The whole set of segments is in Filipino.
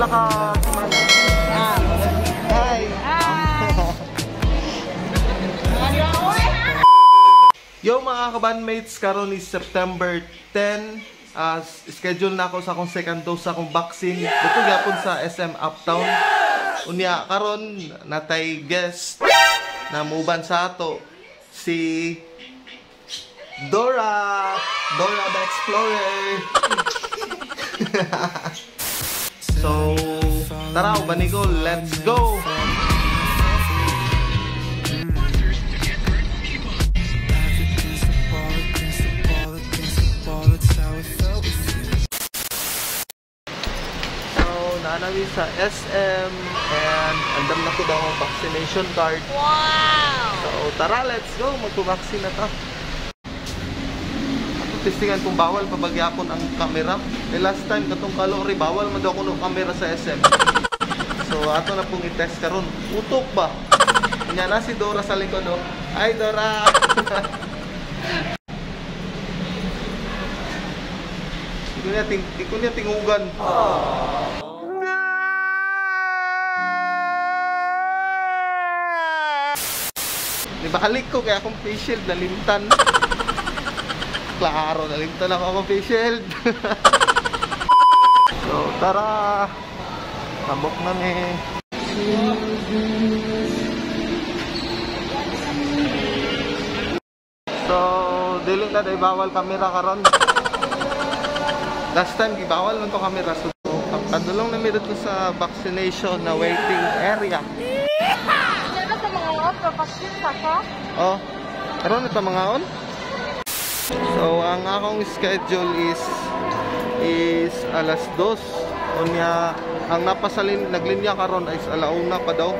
Pila ka semana? Hi! Yo mga ka-bandmates, karon is September 10. Schedule na ako sa akong second dose sa akong vaccine. Dito gyapon sa SM Uptown. Unya karon natay guest na muban sa ato si Dora the Explorer. So tara, banigo, let's go. Namin sa SM and andam na ko daw ang vaccination card. Wow! So tara, let's go, magpo-vaccine na ta. Testingan kung bawal pabagyapon ang camera. Last time katong kalori bawal man daw kuno camera sa SM. So ato na pong i-test karon. Utok ba? Kanya na si Dora sa likod oh. Ay Dora. Di ko niya tingugan. Di ba halik ko kaya akong face shield nalimtan. Klaro, nalimtan ako akong face shield. So tara, tabok na ni. So diling na day bawal camera karon. Last time gibawal man to camera. So padulong na midot ko sa vaccination na waiting area. Oh, karon ito mga on. So ang akong schedule is alas 2. Unya ang napasalin naglinya karon is alauna pa daw.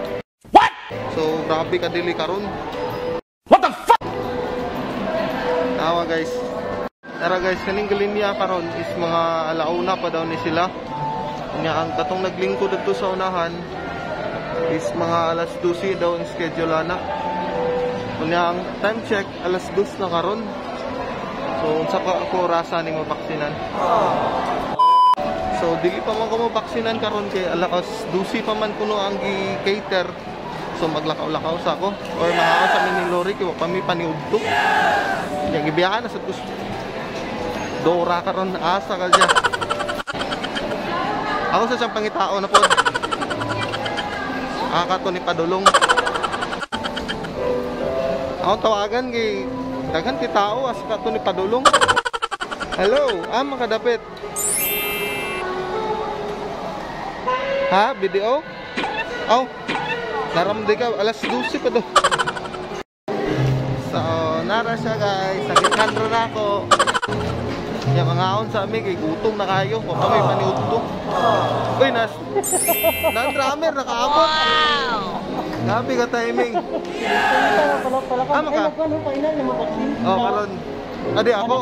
What? So grabe ka dili karon. What the fuck? Tawa guys. Tara guys, kaning linya karon is mga alauna pa daw ni sila. Unya ang katong naglingkod dito sa unahan is mga alas 12 daw ang schedule ana. Kunya ang time check alas 2 na karon. So unsa pa ako rasa ning mabaksinan. So dili pa man ko mabaksinan karon kay alas 12 pa man kuno ang gi-cater. So maglakaw-lakaw sa ako or mahaw sa mini lorry kay wa pa mi paniudto. Nya gibiyahan na sa Dora karon asa ka diya. Ako sa siyang pangitao na pod. Kato ni padulong. Ako tawagan kay daghan ti tao as kato ni padulong. Hello, makadapit. Ha, video? Oh. Naramday ka alas 12 pa do. So, nara siya guys. Sakit kandro na ako. Yung mga aon sa amin kay gutom na kayo. Kung kami paniudto. Uy, na-drummer, nakaabot. Wow! Grabe ka timing. Maka? Oh, karon. Adi ako.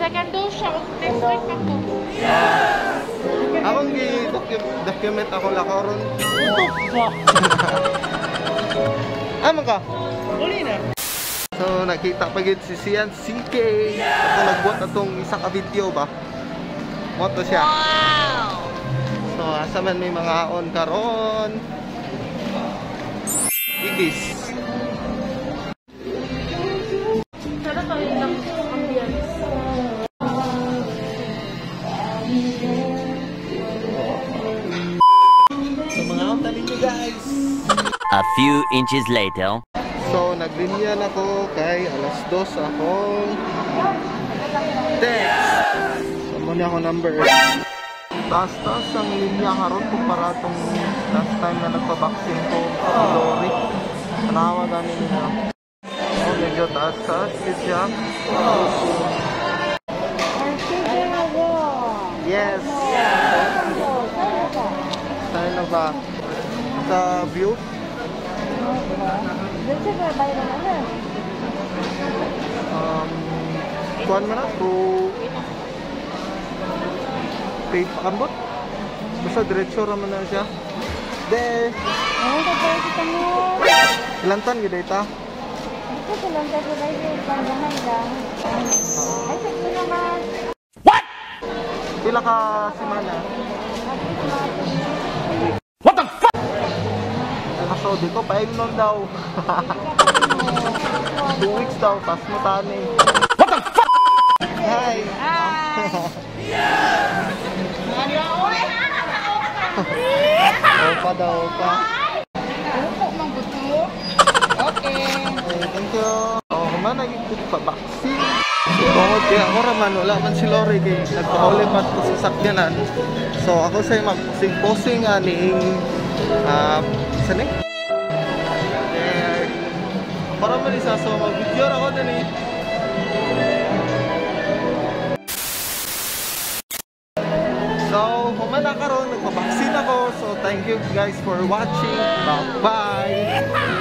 Second dose siya. Next week ako. Akong document ako lakaron. Maka? Uli na. So nakita pa gid si Sian CK. Ako nagbuhat atong isa ka video ba. Moto siya. Wow! So asa man may mga on karon. Igis. Sana tayo lang ambience. So mga on tali niyo guys. A few inches later. So naglinya na ko kay alas 2 akong text. So mo niya ako number. Basta ang linya karon kumpara tong last time na nagpa-vaccine ko sa Lori. Tanawa gani nila. Oh, medyo taas siya. Yes. Saan na ba? Sa view? Kuan man ako pay pakambot basta diretso raman na siya de ilantan gid ita what pila ka semana What the fuck? Nakasodi ko, paignon daw. 2 weeks daw, tas mo tani. What the fuck? Hi! Opa daw, opa. Okay. Thank you. Oh, kumana nagigit pa vaccine. Tungod kaya ako raman, wala man si Lori kay nagpaulipat ko sa sakyanan. So ako sa'yo magpusing-pusing aning saan eh? Para man isa, so mag-video ako din eh. So, humana karon, nagpabaksin ako. So, thank you guys for watching. Bye-bye!